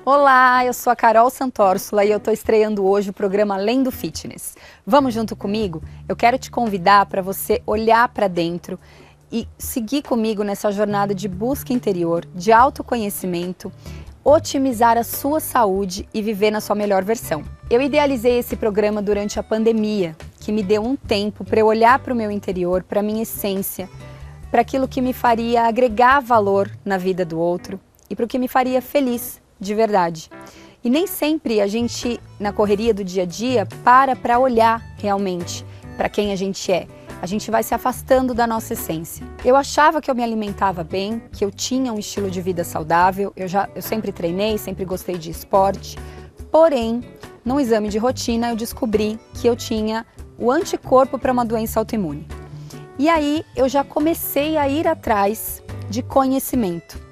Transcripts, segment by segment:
Olá, eu sou a Carol Santorsula e eu estou estreando hoje o programa Além do Fitness. Vamos junto comigo? Eu quero te convidar para você olhar para dentro e seguir comigo nessa jornada de busca interior, de autoconhecimento, otimizar a sua saúde e viver na sua melhor versão. Eu idealizei esse programa durante a pandemia, que me deu um tempo para eu olhar para o meu interior, para a minha essência, para aquilo que me faria agregar valor na vida do outro e para o que me faria feliz de verdade. E nem sempre a gente, na correria do dia a dia, para olhar realmente para quem a gente é. A gente vai se afastando da nossa essência. Eu achava que eu me alimentava bem, que eu tinha um estilo de vida saudável, eu sempre treinei, sempre gostei de esporte, porém, num exame de rotina eu descobri que eu tinha o anticorpo para uma doença autoimune. E aí eu já comecei a ir atrás de conhecimento,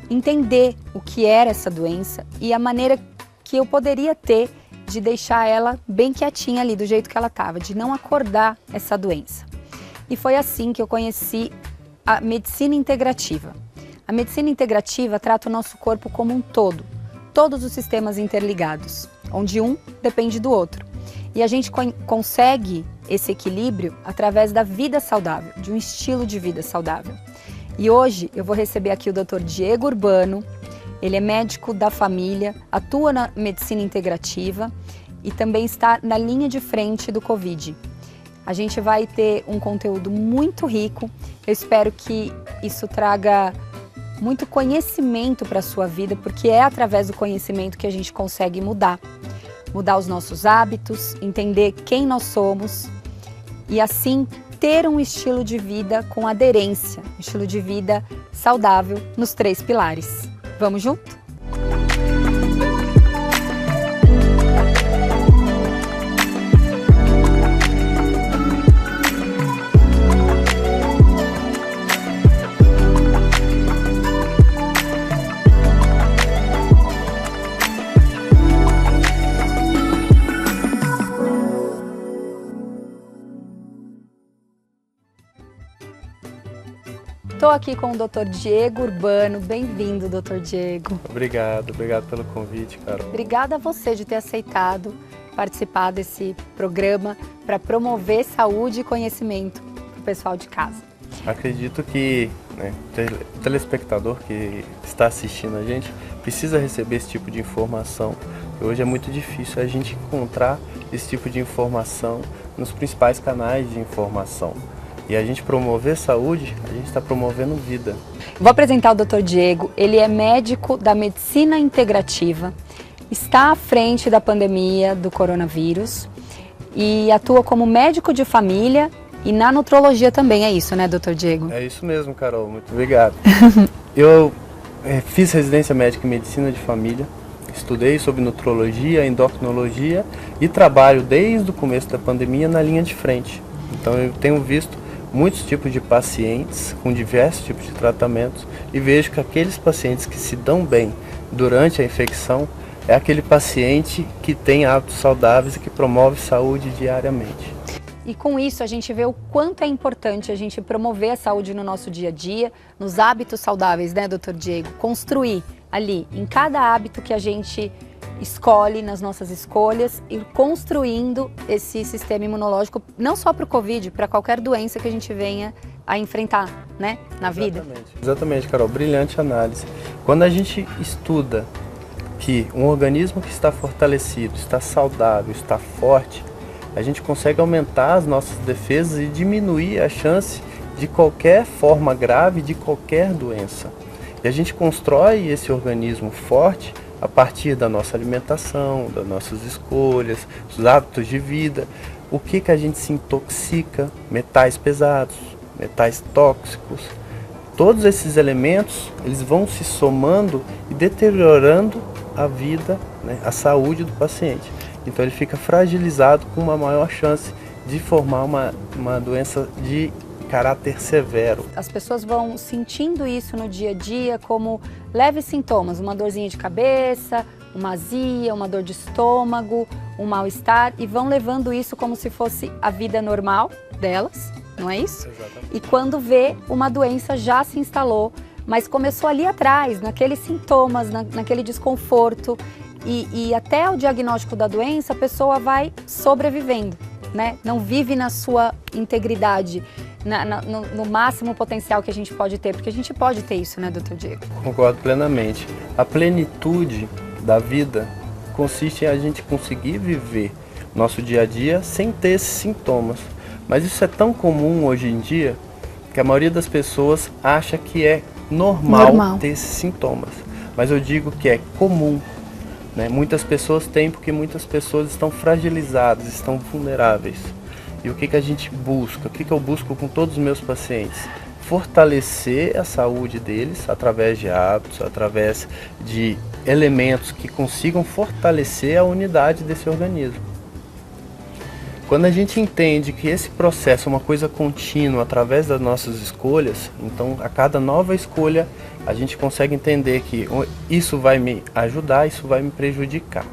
entender o que era essa doença e a maneira que eu poderia ter de deixar ela bem quietinha ali, do jeito que ela estava, de não acordar essa doença. E foi assim que eu conheci a medicina integrativa. A medicina integrativa trata o nosso corpo como um todo, todos os sistemas interligados, onde um depende do outro. E a gente consegue esse equilíbrio através da vida saudável, de um estilo de vida saudável. E hoje eu vou receber aqui o Dr. Diego Urbano. Ele é médico da família, atua na medicina integrativa e também está na linha de frente do Covid. A gente vai ter um conteúdo muito rico. Eu espero que isso traga muito conhecimento para a sua vida, porque é através do conhecimento que a gente consegue mudar os nossos hábitos, entender quem nós somos e assim ter um estilo de vida com aderência, um estilo de vida saudável nos 3 pilares. Vamos junto? Estou aqui com o Dr. Diego Urbano. Bem-vindo, Dr. Diego. Obrigado pelo convite, Carol. Obrigada a você de ter aceitado participar desse programa para promover saúde e conhecimento para o pessoal de casa. Acredito que o telespectador que está assistindo a gente precisa receber esse tipo de informação. Hoje é muito difícil a gente encontrar esse tipo de informação nos principais canais de informação. E a gente promover saúde, a gente está promovendo vida. Vou apresentar o Dr. Diego. Ele é médico da medicina integrativa, está à frente da pandemia do coronavírus e atua como médico de família e na nutrologia também. É isso, né, Dr. Diego? É isso mesmo, Carol. Muito obrigado. Eu fiz residência médica em medicina de família, estudei sobre nutrologia, endocrinologia e trabalho desde o começo da pandemia na linha de frente. Então eu tenho visto muitos tipos de pacientes com diversos tipos de tratamentos e vejo que aqueles pacientes que se dão bem durante a infecção é aquele paciente que tem hábitos saudáveis e que promove saúde diariamente. E com isso a gente vê o quanto é importante a gente promover a saúde no nosso dia a dia, nos hábitos saudáveis, né, Dr. Diego? Construir ali, em cada hábito que a gente escolhe, nas nossas escolhas, e construindo esse sistema imunológico, não só para o Covid, para qualquer doença que a gente venha a enfrentar, né, na vida. Exatamente, Carol, brilhante análise. Quando a gente estuda que um organismo que está fortalecido, está saudável, está forte, a gente consegue aumentar as nossas defesas e diminuir a chance de qualquer forma grave de qualquer doença. E a gente constrói esse organismo forte a partir da nossa alimentação, das nossas escolhas, dos hábitos de vida, o que a gente se intoxica, metais pesados, metais tóxicos. Todos esses elementos, eles vão se somando e deteriorando a vida, a saúde do paciente. Então ele fica fragilizado com uma maior chance de formar uma doença de caráter severo. As pessoas vão sentindo isso no dia a dia como leves sintomas, uma dorzinha de cabeça, uma azia, uma dor de estômago, um mal-estar, e vão levando isso como se fosse a vida normal delas, não é isso? Exatamente. E quando vê, uma doença já se instalou, mas começou ali atrás, naqueles sintomas, naquele desconforto, e até o diagnóstico da doença a pessoa vai sobrevivendo, né? Não vive na sua integridade, no máximo potencial que a gente pode ter, porque a gente pode ter isso, né, doutor Diego? Concordo plenamente. A plenitude da vida consiste em a gente conseguir viver nosso dia a dia sem ter esses sintomas. Mas isso é tão comum hoje em dia que a maioria das pessoas acha que é normal ter esses sintomas. Mas eu digo que é comum, né? Muitas pessoas têm porque muitas pessoas estão fragilizadas, estão vulneráveis. E o que a gente busca? O que eu busco com todos os meus pacientes? Fortalecer a saúde deles através de hábitos, através de elementos que consigam fortalecer a unidade desse organismo. Quando a gente entende que esse processo é uma coisa contínua através das nossas escolhas, então a cada nova escolha a gente consegue entender que isso vai me ajudar, isso vai me prejudicar.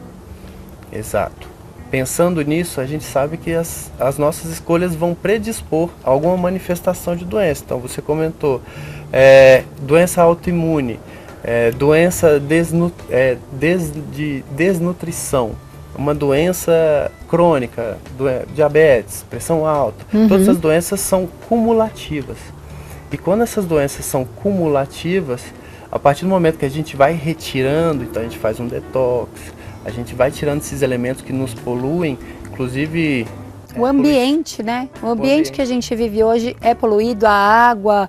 Exato. Pensando nisso, a gente sabe que as nossas escolhas vão predispor a alguma manifestação de doença. Então você comentou, doença autoimune, doença de desnutrição, uma doença crônica, diabetes, pressão alta. Todas essas doenças são cumulativas. E quando essas doenças são cumulativas, a partir do momento que a gente vai retirando, então a gente faz um detox, a gente vai tirando esses elementos que nos poluem, inclusive... O ambiente, né? O ambiente que a gente vive hoje é poluído, a água,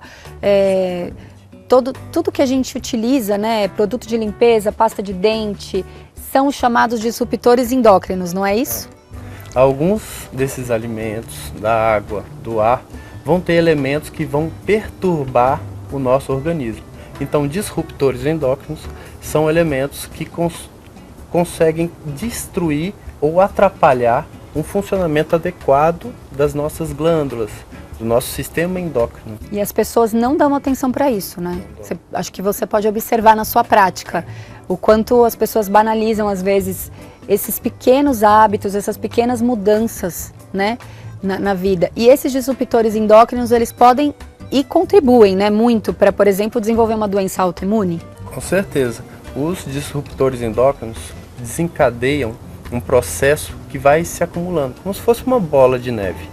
tudo que a gente utiliza, né? Produto de limpeza, pasta de dente, são chamados de disruptores endócrinos, não é isso? Alguns desses alimentos, da água, do ar, vão ter elementos que vão perturbar o nosso organismo. Então, disruptores endócrinos são elementos que conseguem destruir ou atrapalhar um funcionamento adequado das nossas glândulas, do nosso sistema endócrino. E as pessoas não dão atenção para isso, né? Acho que você pode observar na sua prática o quanto as pessoas banalizam às vezes esses pequenos hábitos, essas pequenas mudanças, né, na vida. E esses disruptores endócrinos, eles podem e contribuem, né, muito para, por exemplo, desenvolver uma doença autoimune? Com certeza. Os disruptores endócrinos desencadeiam um processo que vai se acumulando, como se fosse uma bola de neve.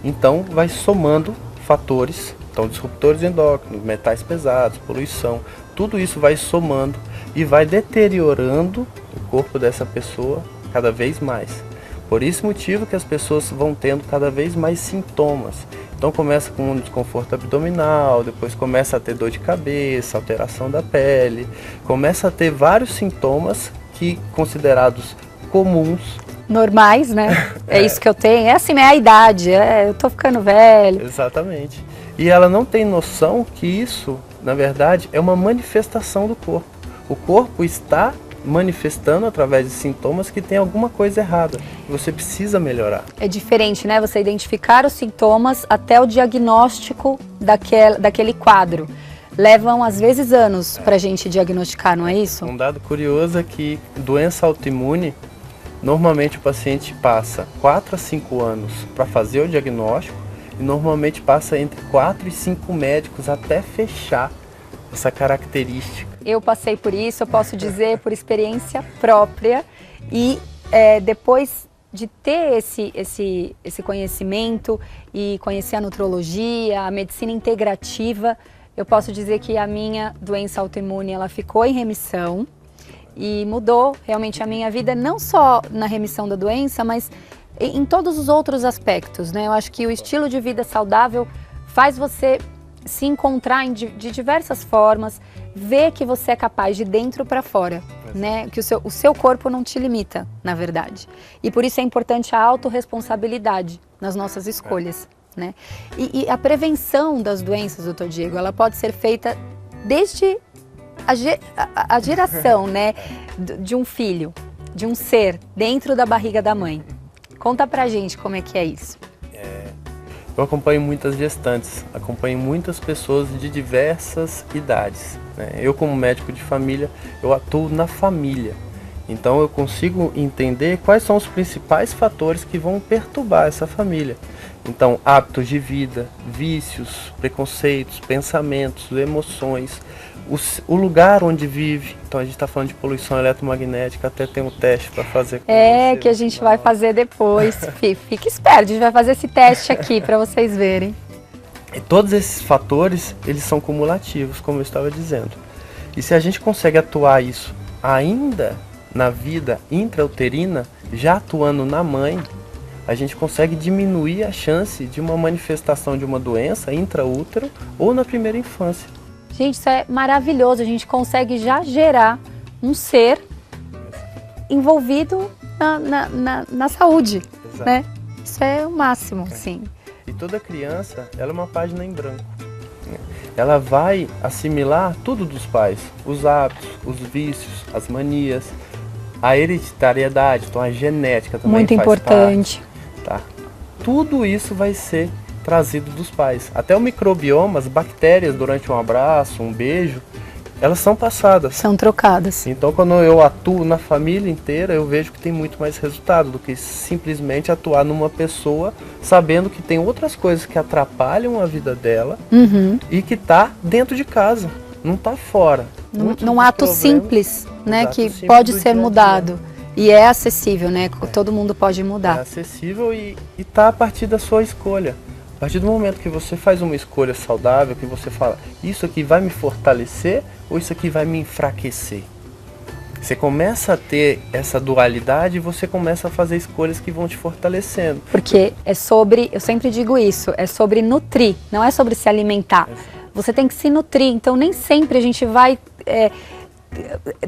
Então, vai somando fatores, então disruptores endócrinos, metais pesados, poluição, tudo isso vai somando e vai deteriorando o corpo dessa pessoa cada vez mais. Por esse motivo que as pessoas vão tendo cada vez mais sintomas. Então começa com um desconforto abdominal, depois começa a ter dor de cabeça, alteração da pele, começa a ter vários sintomas que considerados comuns. Normais, né? É isso que eu tenho. É assim, é a idade, eu tô ficando velho. Exatamente. E ela não tem noção que isso, na verdade, é uma manifestação do corpo. O corpo está manifestando através de sintomas que tem alguma coisa errada. Você precisa melhorar. É diferente, né? Você identificar os sintomas até o diagnóstico daquele quadro. Levam, às vezes, anos para a gente diagnosticar, não é isso? Um dado curioso é que doença autoimune, normalmente o paciente passa 4 a 5 anos para fazer o diagnóstico e normalmente passa entre 4 e 5 médicos até fechar essa característica. Eu passei por isso, eu posso dizer por experiência própria e depois de ter esse conhecimento e conhecer a nutrologia, a medicina integrativa, eu posso dizer que a minha doença autoimune ela ficou em remissão e mudou realmente a minha vida, não só na remissão da doença, mas em todos os outros aspectos, né? Eu acho que o estilo de vida saudável faz você se encontrar de diversas formas, ver que você é capaz de dentro para fora, né? Que o seu corpo não te limita, na verdade. E por isso é importante a autorresponsabilidade nas nossas escolhas, né? E a prevenção das doenças, doutor Diego, ela pode ser feita desde a geração, né? De um filho, de um ser dentro da barriga da mãe. Conta pra gente como é que é isso. Eu acompanho muitas gestantes, acompanho muitas pessoas de diversas idades, né? Eu, como médico de família, eu atuo na família. Então eu consigo entender quais são os principais fatores que vão perturbar essa família. Então, hábitos de vida, vícios, preconceitos, pensamentos, emoções, o lugar onde vive. Então a gente está falando de poluição eletromagnética, até tem um teste para fazer com É, você, que a gente vai fazer depois. Fica esperto, a gente vai fazer esse teste aqui para vocês verem. E todos esses fatores, eles são cumulativos, como eu estava dizendo. E se a gente consegue atuar isso ainda na vida intrauterina, já atuando na mãe, a gente consegue diminuir a chance de uma manifestação de uma doença intraútero ou na primeira infância. Gente, isso é maravilhoso, a gente consegue já gerar um ser envolvido na saúde, né? Isso é o máximo, sim. E toda criança, ela é uma página em branco. Ela vai assimilar tudo dos pais, os hábitos, os vícios, as manias, a hereditariedade, então a genética também muito faz importante. parte, tá? Tudo isso vai ser trazido dos pais. Até o microbioma, as bactérias durante um abraço, um beijo, elas são passadas. São trocadas. Então quando eu atuo na família inteira, eu vejo que tem muito mais resultado do que simplesmente atuar numa pessoa sabendo que tem outras coisas que atrapalham a vida dela e que está dentro de casa, não está fora. Num ato simples, né, que pode ser mudado. E é acessível, né? Todo mundo pode mudar. É acessível e está a partir da sua escolha. A partir do momento que você faz uma escolha saudável, que você fala, isso aqui vai me fortalecer ou isso aqui vai me enfraquecer? Você começa a ter essa dualidade e você começa a fazer escolhas que vão te fortalecendo. Porque é sobre, eu sempre digo isso, é sobre nutrir, não é sobre se alimentar. Você tem que se nutrir, então nem sempre a gente vai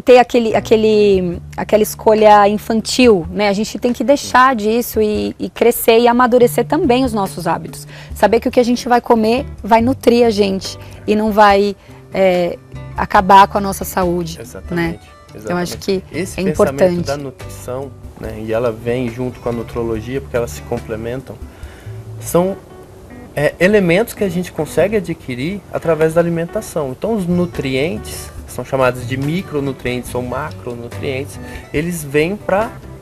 ter aquela escolha infantil, né? A gente tem que deixar disso e crescer e amadurecer também os nossos hábitos. Saber que o que a gente vai comer vai nutrir a gente e não vai acabar com a nossa saúde. Exatamente. Né? Exatamente. Eu acho que esse é pensamento importante. da nutrição, né, e ela vem junto com a nutrologia, porque elas se complementam, são elementos que a gente consegue adquirir através da alimentação. Então os nutrientes, são chamados de micronutrientes ou macronutrientes, eles vêm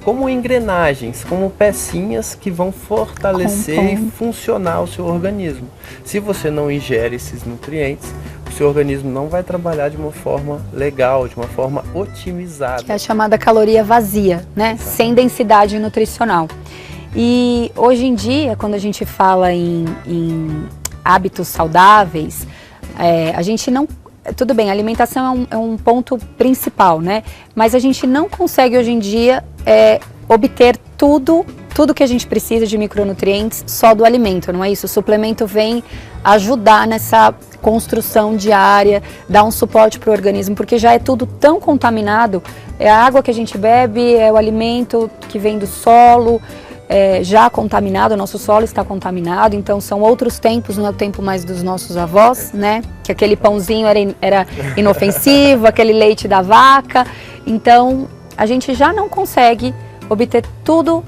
como engrenagens, como pecinhas que vão fortalecer e funcionar o seu organismo. Se você não ingere esses nutrientes, o seu organismo não vai trabalhar de uma forma legal, de uma forma otimizada. Que é a chamada caloria vazia, né? Exato. Sem densidade nutricional. E hoje em dia, quando a gente fala em hábitos saudáveis, a gente não... Tudo bem, a alimentação é um ponto principal, né? Mas a gente não consegue hoje em dia obter tudo que a gente precisa de micronutrientes só do alimento, não é isso? O suplemento vem ajudar nessa construção diária, dar um suporte para o organismo, porque já é tudo tão contaminado, é a água que a gente bebe, é o alimento que vem do solo, já contaminado, o nosso solo está contaminado, então são outros tempos, não é o tempo mais dos nossos avós, né? Que aquele pãozinho era inofensivo, aquele leite da vaca, então a gente já não consegue obter tudo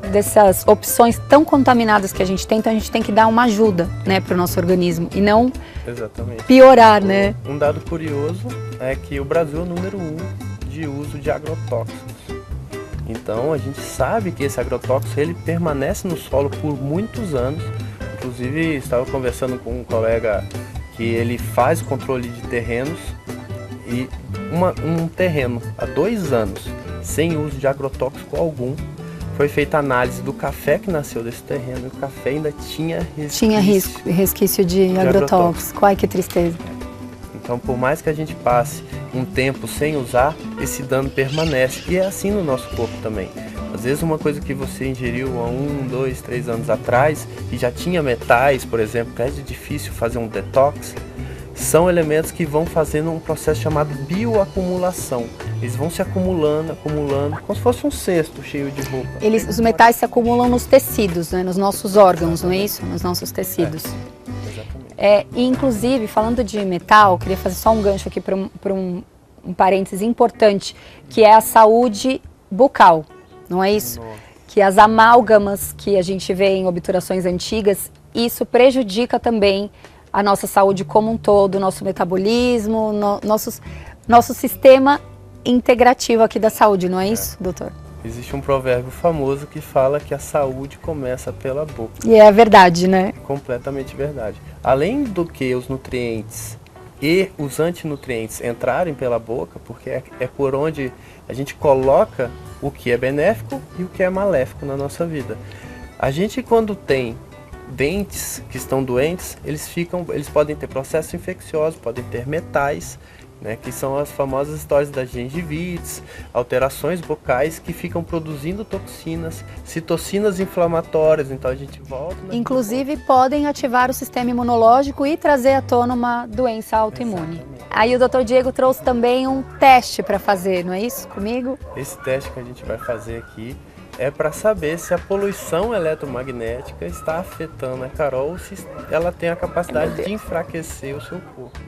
dessas opções tão contaminadas que a gente tem, então a gente tem que dar uma ajuda, né, para o nosso organismo e não piorar, né? Um dado curioso é que o Brasil é o número 1 de uso de agrotóxicos. Então a gente sabe que esse agrotóxico ele permanece no solo por muitos anos. Inclusive estava conversando com um colega que ele faz controle de terrenos e um terreno há 2 anos sem uso de agrotóxico algum. Foi feita a análise do café que nasceu desse terreno e o café ainda tinha resquício de agrotóxico. Ai, que tristeza. Então, por mais que a gente passe um tempo sem usar, esse dano permanece. E é assim no nosso corpo também. Às vezes uma coisa que você ingeriu há 1, 2, 3 anos atrás e já tinha metais, por exemplo, que é difícil fazer um detox, são elementos que vão fazendo um processo chamado bioacumulação. Eles vão se acumulando, como se fosse um cesto cheio de roupa. Os metais se acumulam nos tecidos, né? Nos nossos órgãos, não é isso? Nos nossos tecidos. E inclusive, falando de metal, queria fazer só um gancho aqui para um parêntese importante, que é a saúde bucal, não é isso? Nossa. Que as amálgamas que a gente vê em obturações antigas, isso prejudica também a nossa saúde como um todo, nosso metabolismo, nosso sistema integrativo aqui da saúde, não é isso, doutor? Existe um provérbio famoso que fala que a saúde começa pela boca. E é a verdade, né? Completamente verdade. Além do que os nutrientes e os antinutrientes entrarem pela boca, porque é por onde a gente coloca o que é benéfico e o que é maléfico na nossa vida. A gente, quando tem dentes que estão doentes, eles podem ter processos infecciosos, podem ter metais, né, que são as famosas histórias das gengivites, alterações bucais que ficam produzindo toxinas, citocinas inflamatórias, então a gente volta... Inclusive podem ativar o sistema imunológico e trazer à tona uma doença autoimune. Exatamente. Aí o Dr. Diego trouxe também um teste para fazer, não é isso comigo? Esse teste que a gente vai fazer aqui é para saber se a poluição eletromagnética está afetando a Carol ou se ela tem a capacidade de enfraquecer o seu corpo.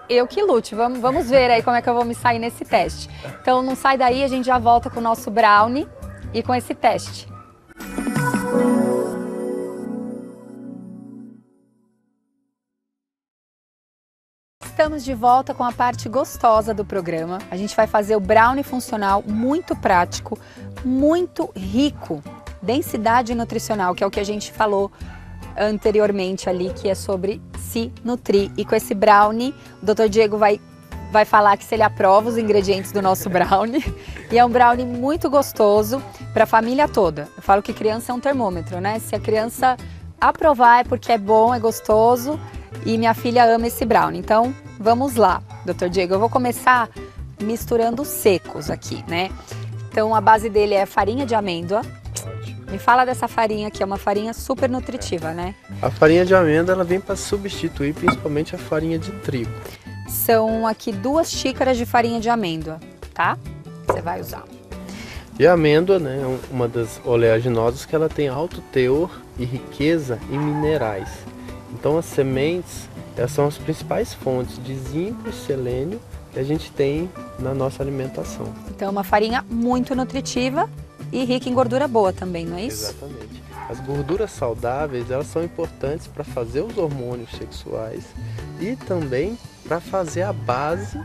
Eu que lute, vamos ver aí como é que eu vou me sair nesse teste. Então não sai daí, a gente já volta com o nosso brownie e com esse teste. Estamos de volta com a parte gostosa do programa. A gente vai fazer o brownie funcional muito prático, muito rico, densidade nutricional, que é o que a gente falou anteriormente ali, que é sobre se nutrir. E com esse brownie, o Dr. Diego vai falar que se ele aprova os ingredientes do nosso brownie. E é um brownie muito gostoso para a família toda. Eu falo que criança é um termômetro, né? Se a criança aprovar é porque é bom, é gostoso. E minha filha ama esse brownie. Então, vamos lá, Dr. Diego. Eu vou começar misturando os secos aqui, né? Então, a base dele é farinha de amêndoa. Me fala dessa farinha aqui, é uma farinha super nutritiva, né? A farinha de amêndoa, ela vem para substituir principalmente a farinha de trigo. São aqui 2 xícaras de farinha de amêndoa, tá? Você vai usar. E a amêndoa, né, é uma das oleaginosas que ela tem alto teor e riqueza em minerais. Então as sementes, elas são as principais fontes de zinco e selênio que a gente tem na nossa alimentação. Então é uma farinha muito nutritiva e rica em gordura boa também, não é isso? Exatamente. As gorduras saudáveis, elas são importantes para fazer os hormônios sexuais e também para fazer a base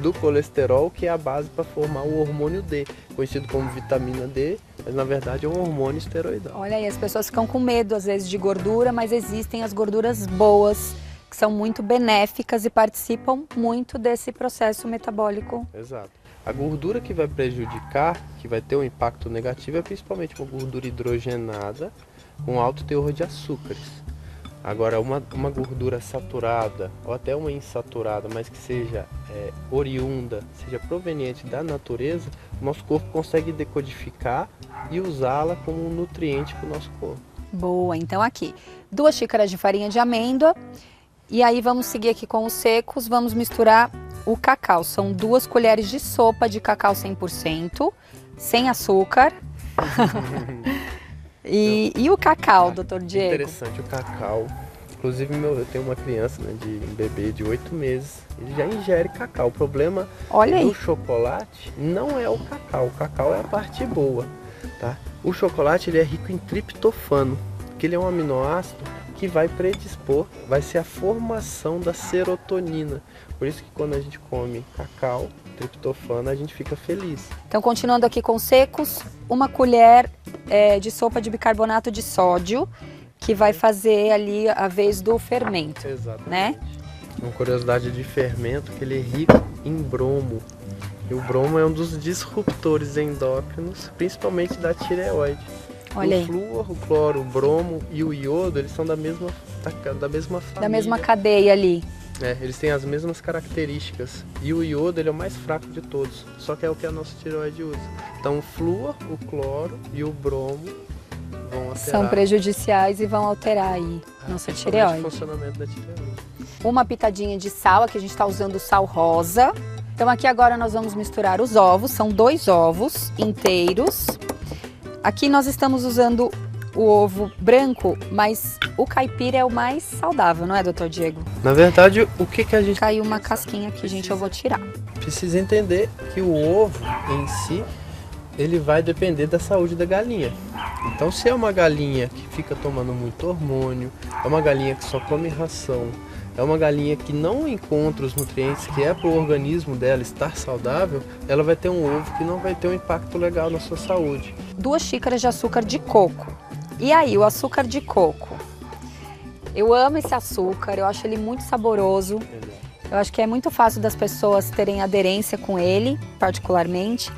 do colesterol, que é a base para formar o hormônio D, conhecido como vitamina D, mas na verdade é um hormônio esteroidal. Olha aí, as pessoas ficam com medo às vezes de gordura, mas existem as gorduras boas, que são muito benéficas e participam muito desse processo metabólico. Exato. A gordura que vai prejudicar, que vai ter um impacto negativo, é principalmente uma gordura hidrogenada com alto teor de açúcares. Agora, uma gordura saturada ou até uma insaturada, mas que seja oriunda, seja proveniente da natureza, o nosso corpo consegue decodificar e usá-la como um nutriente para o nosso corpo. Boa, então aqui, 2 xícaras de farinha de amêndoa e aí vamos seguir aqui com os secos, vamos misturar o cacau. São 2 colheres de sopa de cacau 100%, sem açúcar. E o cacau, Dr. Diego? Interessante, o cacau. Inclusive, eu tenho uma criança, né, um bebê de 8 meses, ele já ingere cacau. O problema do chocolate não é o cacau é a parte boa, tá? O chocolate, ele é rico em triptofano, que ele é um aminoácido que vai predispor, vai ser a formação da serotonina. Por isso que quando a gente come cacau, triptofano, a gente fica feliz. Então, continuando aqui com secos, 1 colher de sopa de bicarbonato de sódio, que vai fazer ali a vez do fermento. Exatamente. Né? Uma curiosidade de fermento, que ele é rico em bromo. E o bromo é um dos disruptores endócrinos, principalmente da tireoide. Olha aí. O flúor, o cloro, o bromo e o iodo, eles são da mesma família. Da mesma cadeia ali. Eles têm as mesmas características. E o iodo, ele é o mais fraco de todos. Só que é o que a nossa tireoide usa. Então o flúor, o cloro e o bromo vão alterar. São prejudiciais e vão alterar aí nossa tireoide. O funcionamento da tireoide. 1 pitadinha de sal, aqui a gente está usando sal rosa. Então aqui agora nós vamos misturar os ovos, são 2 ovos inteiros. Aqui nós estamos usando o ovo branco, mas o caipira é o mais saudável, não é, Dr. Diego? Na verdade, o que a gente... Caiu uma casquinha aqui, gente, eu vou tirar. Precisa entender que o ovo em si, ele vai depender da saúde da galinha. Então, se é uma galinha que fica tomando muito hormônio, é uma galinha que só come ração, é uma galinha que não encontra os nutrientes que é para o organismo dela estar saudável, ela vai ter um ovo que não vai ter um impacto legal na sua saúde. 2 xícaras de açúcar de coco. E aí, o açúcar de coco? Eu amo esse açúcar, eu acho ele muito saboroso. Eu acho que é muito fácil das pessoas terem aderência com ele, particularmente.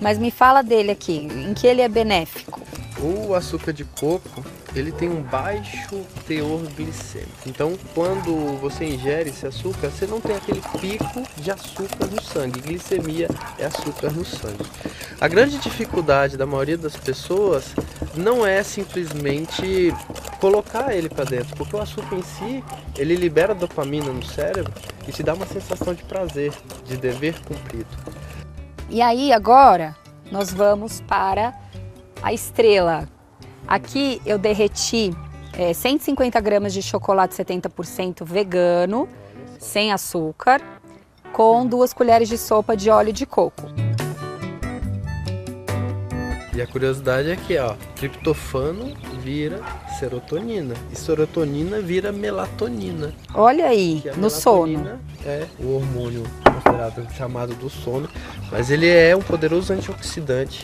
Mas me fala dele aqui, em que ele é benéfico? O açúcar de coco, ele tem um baixo teor glicêmico. Então, quando você ingere esse açúcar, você não tem aquele pico de açúcar no sangue. Glicemia é açúcar no sangue. A grande dificuldade da maioria das pessoas não é simplesmente colocar ele para dentro, porque o açúcar em si, ele libera dopamina no cérebro e te dá uma sensação de prazer, de dever cumprido. E aí, agora, nós vamos para a estrela. Aqui eu derreti 150 gramas de chocolate 70% vegano, sem açúcar, com 2 colheres de sopa de óleo de coco. E a curiosidade é que, ó, triptofano vira serotonina e serotonina vira melatonina. Olha aí, no sono. É o hormônio considerado chamado do sono, mas ele é um poderoso antioxidante.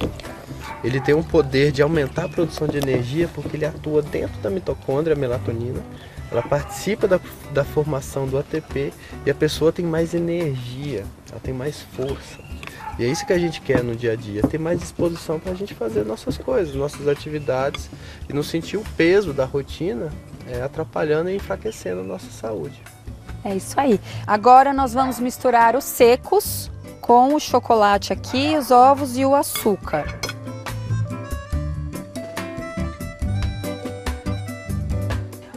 Ele tem um poder de aumentar a produção de energia porque ele atua dentro da mitocôndria, a melatonina. Ela participa da formação do ATP e a pessoa tem mais energia, ela tem mais força. E é isso que a gente quer no dia a dia, ter mais disposição para a gente fazer nossas coisas, nossas atividades e não sentir o peso da rotina atrapalhando e enfraquecendo a nossa saúde. É isso aí. Agora nós vamos misturar os secos com o chocolate aqui, os ovos e o açúcar.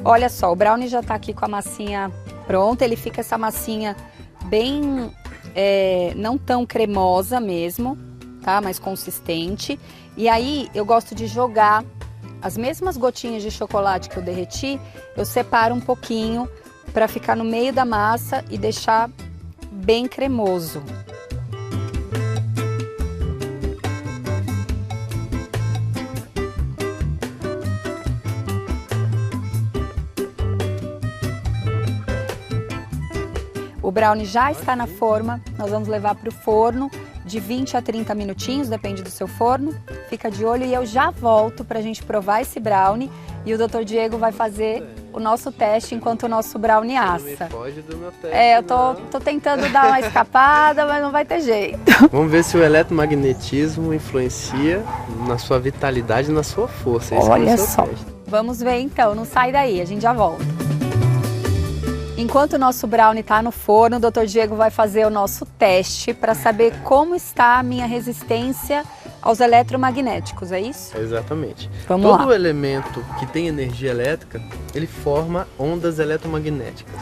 Olha só, o brownie já tá aqui com a massinha pronta, ele fica essa massinha bem, não tão cremosa mesmo, tá? Mais consistente. E aí eu gosto de jogar as mesmas gotinhas de chocolate que eu derreti, eu separo um pouquinho para ficar no meio da massa e deixar bem cremoso. O brownie já está na forma, nós vamos levar para o forno de 20 a 30 minutinhos, depende do seu forno. Fica de olho e eu já volto para a gente provar esse brownie e o Dr. Diego vai fazer o nosso teste enquanto o nosso brownie assa. Não me foge do meu teste, eu tô tentando dar uma escapada, mas não vai ter jeito. Vamos ver se o eletromagnetismo influencia na sua vitalidade e na sua força. Esse Olha é o seu só. teste. Vamos ver então, não sai daí, a gente já volta. Enquanto o nosso brownie está no forno, o Dr. Diego vai fazer o nosso teste para saber como está a minha resistência aos eletromagnéticos, é isso? Exatamente. Vamos lá. Todo elemento que tem energia elétrica, ele forma ondas eletromagnéticas.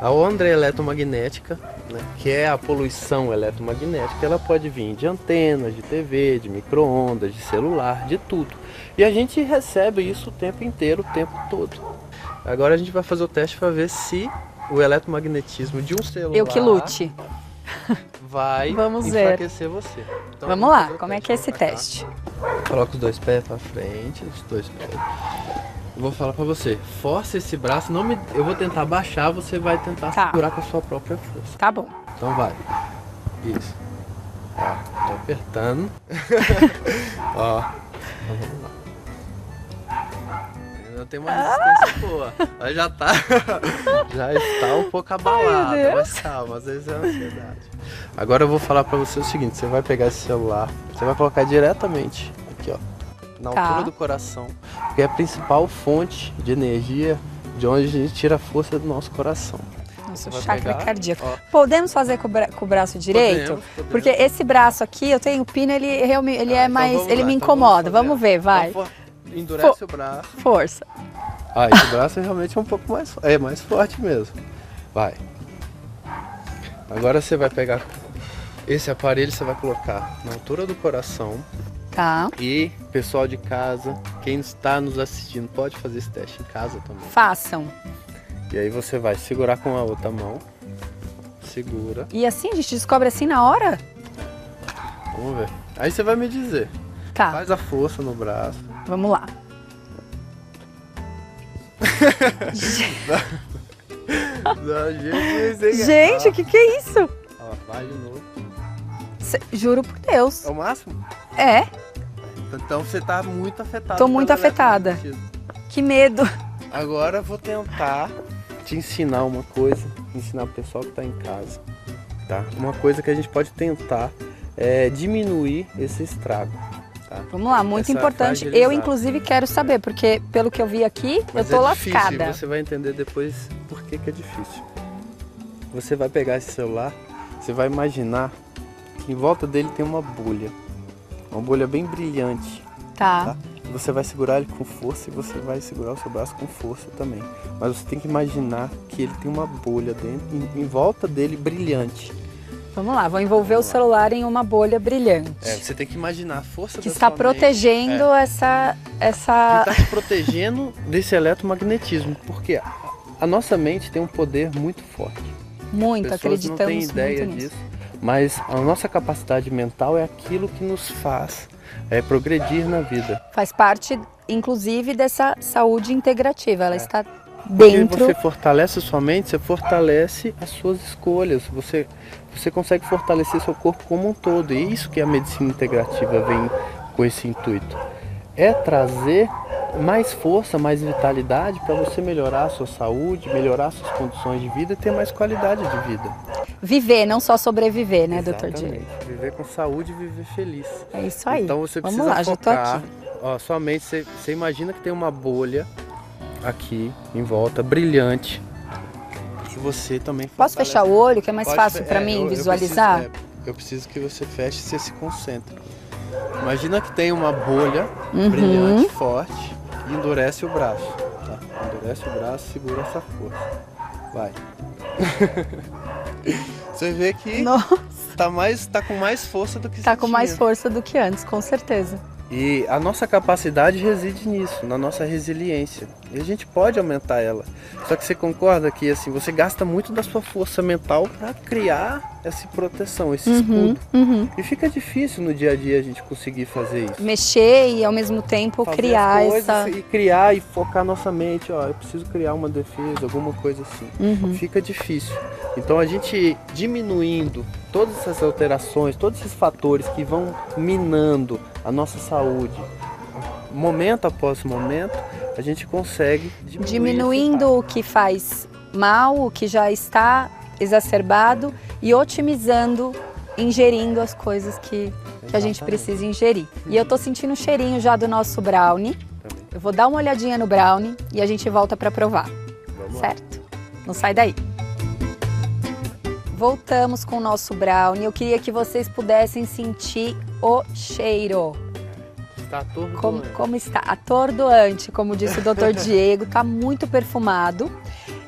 A onda eletromagnética, né, que é a poluição eletromagnética, ela pode vir de antenas, de TV, de micro-ondas, de celular, de tudo. E a gente recebe isso o tempo inteiro, o tempo todo. Agora a gente vai fazer o teste para ver se o eletromagnetismo de um celular... Eu que lute. Vai enfraquecer você. Então, vamos lá, como é que é esse teste? Coloca os 2 pés para frente, os 2 pés. Eu vou falar para você, força esse braço, eu vou tentar baixar, você vai tentar segurar com a sua própria força. Tá bom. Então vai. Isso. Ó, tô apertando. Ó, então vamos lá. Ainda tem uma resistência boa, mas já está um pouco abalada, mas calma, às vezes é ansiedade. Agora eu vou falar para você o seguinte, você vai pegar esse celular, você vai colocar diretamente aqui, ó, na altura do coração, que é a principal fonte de energia de onde a gente tira a força do nosso coração. Nosso chakra cardíaco. Podemos fazer com o braço direito? Podemos. Porque esse braço aqui, eu tenho pino, ele é mais, então ele me incomoda. Vamos ver, vai. Então, endurece o braço. Força. Esse braço realmente é um pouco mais forte mesmo. Vai. Agora você vai pegar esse aparelho, você vai colocar na altura do coração. Tá. E pessoal de casa, quem está nos assistindo, pode fazer esse teste em casa também. Façam. E aí você vai segurar com a outra mão. Segura. E assim, a gente descobre assim na hora? Vamos ver. Aí você vai me dizer. Tá. Faz a força no braço. Vamos lá. Gente, o que é isso? Ó, vai de novo. Juro por Deus. É o máximo? É. Então você tá muito afetada. Tô muito afetada. Que medo. Agora eu vou tentar te ensinar uma coisa ensinar pro pessoal que está em casa, tá? Uma coisa que a gente pode tentar é diminuir esse estrago. Tá? Vamos lá, muito Essa importante. Eu, fragilidade. inclusive, quero saber, porque pelo que eu vi aqui, Mas eu tô é difícil, lascada. e você vai entender depois por que é difícil. Você vai pegar esse celular, você vai imaginar que em volta dele tem uma bolha bem brilhante. Tá. Você vai segurar ele com força e você vai segurar o seu braço com força também. Mas você tem que imaginar que ele tem uma bolha dentro, em volta dele brilhante. Vamos lá, vou envolver o celular em uma bolha brilhante. Você tem que imaginar a força Que da está sua protegendo mente. Que essa... está te protegendo desse eletromagnetismo. Porque a nossa mente tem um poder muito forte. Muito, As pessoas não têm acreditamos ideia muito nisso. disso. Mas a nossa capacidade mental é aquilo que nos faz progredir na vida. Faz parte, inclusive, dessa saúde integrativa. Ela está Porque dentro... você fortalece a sua mente, você fortalece as suas escolhas. Você consegue fortalecer seu corpo como um todo. E isso que a medicina integrativa vem com esse intuito. É trazer mais força, mais vitalidade para você melhorar a sua saúde, melhorar suas condições de vida e ter mais qualidade de vida. Viver, não só sobreviver, né, doutor Exatamente. Diego? Viver com saúde e viver feliz. É isso aí. Então você Vamos precisa lá, já tô focar. aqui. Ó, sua mente, você imagina que tem uma bolha aqui em volta, brilhante. E você também Posso fortalece. fechar o olho, que é mais Pode fácil fe- para é, mim eu visualizar? Eu preciso que você feche e você se concentre. Imagina que tem uma bolha Uhum. brilhante, forte, e endurece o braço. Tá? Endurece o braço, segura essa força. Vai. Você vê que Nossa, tá com mais força do que tá você com mais tinha. força do que antes, com certeza. E a nossa capacidade reside nisso, na nossa resiliência. E a gente pode aumentar ela. Só que você concorda que assim, você gasta muito da sua força mental para criar essa proteção, esse escudo. Uhum. E fica difícil no dia a dia a gente conseguir fazer isso. Mexer e ao mesmo tempo Fazer criar as coisas essa... e criar e focar nossa mente, ó, eu preciso criar uma defesa, alguma coisa assim. Uhum. Fica difícil. Então a gente diminuindo todas essas alterações, todos esses fatores que vão minando a nossa saúde, momento após momento, a gente consegue Diminuindo o que faz mal, o que já está exacerbado e otimizando, ingerindo as coisas que a gente Exatamente. precisa ingerir. E eu tô sentindo um cheirinho já do nosso brownie. Também. Eu vou dar uma olhadinha no brownie e a gente volta para provar, Vamos lá. certo? Não sai daí. Voltamos com o nosso brownie. Eu queria que vocês pudessem sentir o cheiro. Está atordoante. Como está? Atordoante, como disse o Dr. Diego, tá muito perfumado.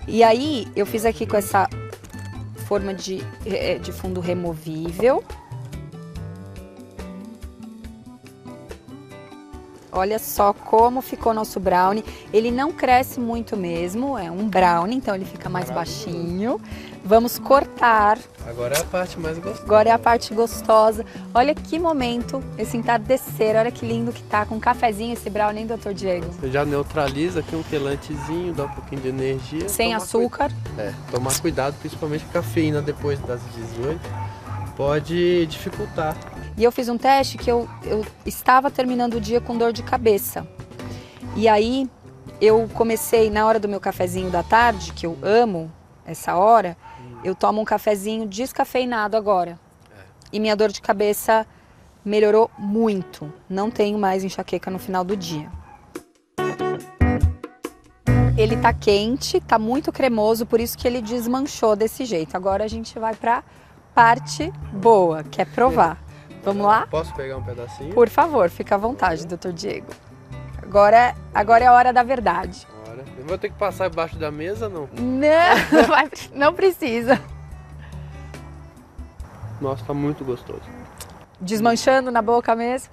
E aí, eu fiz aqui com essa forma de fundo removível. Olha só como ficou nosso brownie. Ele não cresce muito mesmo, é um brownie, então ele fica mais baixinho. Vamos cortar. Agora é a parte mais gostosa. Agora é a parte gostosa. Olha que momento, esse entardecer, olha que lindo que tá, com um cafezinho esse brownie, hein, Dr. Diego? Você já neutraliza aqui um quelantezinho, dá um pouquinho de energia. Sem Tomar açúcar. tomar cuidado, principalmente a cafeína depois das 18 pode dificultar. E eu fiz um teste que eu estava terminando o dia com dor de cabeça. E aí eu comecei, na hora do meu cafezinho da tarde, que eu amo essa hora, eu tomo um cafezinho descafeinado agora. E minha dor de cabeça melhorou muito. Não tenho mais enxaqueca no final do dia. Ele tá quente, tá muito cremoso, por isso que ele desmanchou desse jeito. Agora a gente vai pra parte boa, que é provar. Vamos lá? Posso pegar um pedacinho? Por favor, fica à vontade, Dr. Diego. Agora é a hora da verdade. Bora. Eu vou ter que passar embaixo da mesa, não? Não precisa. Nossa, tá muito gostoso. Desmanchando na boca mesmo.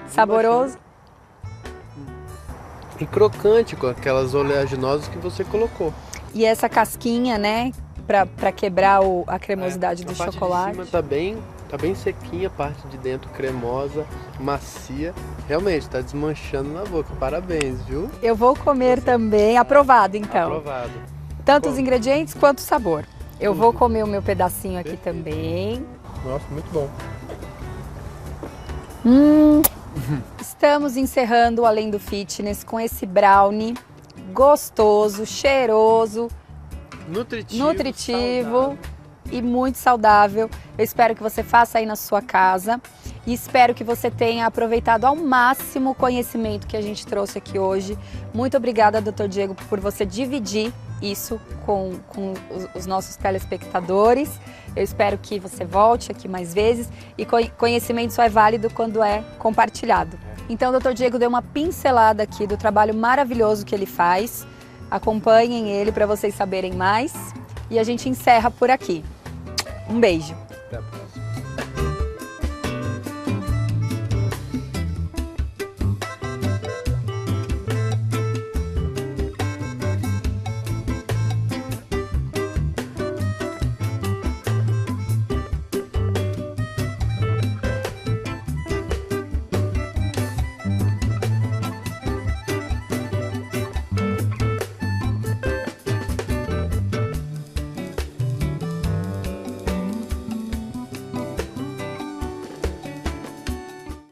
Saboroso. E crocante com aquelas oleaginosas que você colocou. E essa casquinha, né, pra quebrar a cremosidade do a parte chocolate. de cima tá bem sequinha, a parte de dentro cremosa, macia. Realmente, tá desmanchando na boca. Parabéns, viu? Eu vou comer também. Aprovado, então. Aprovado. Tanto os Bom. ingredientes quanto o sabor. Eu vou comer o meu pedacinho aqui também. Nossa, muito bom. Estamos encerrando o Além do Fitness com esse brownie gostoso, cheiroso, nutritivo e muito saudável. Eu espero que você faça aí na sua casa e espero que você tenha aproveitado ao máximo o conhecimento que a gente trouxe aqui hoje. Muito obrigada, Dr. Diego, por você dividir isso com os nossos telespectadores. Eu espero que você volte aqui mais vezes e conhecimento só é válido quando é compartilhado. Então, o Dr. Diego deu uma pincelada aqui do trabalho maravilhoso que ele faz. Acompanhem ele para vocês saberem mais e a gente encerra por aqui. Um beijo. Até a próxima.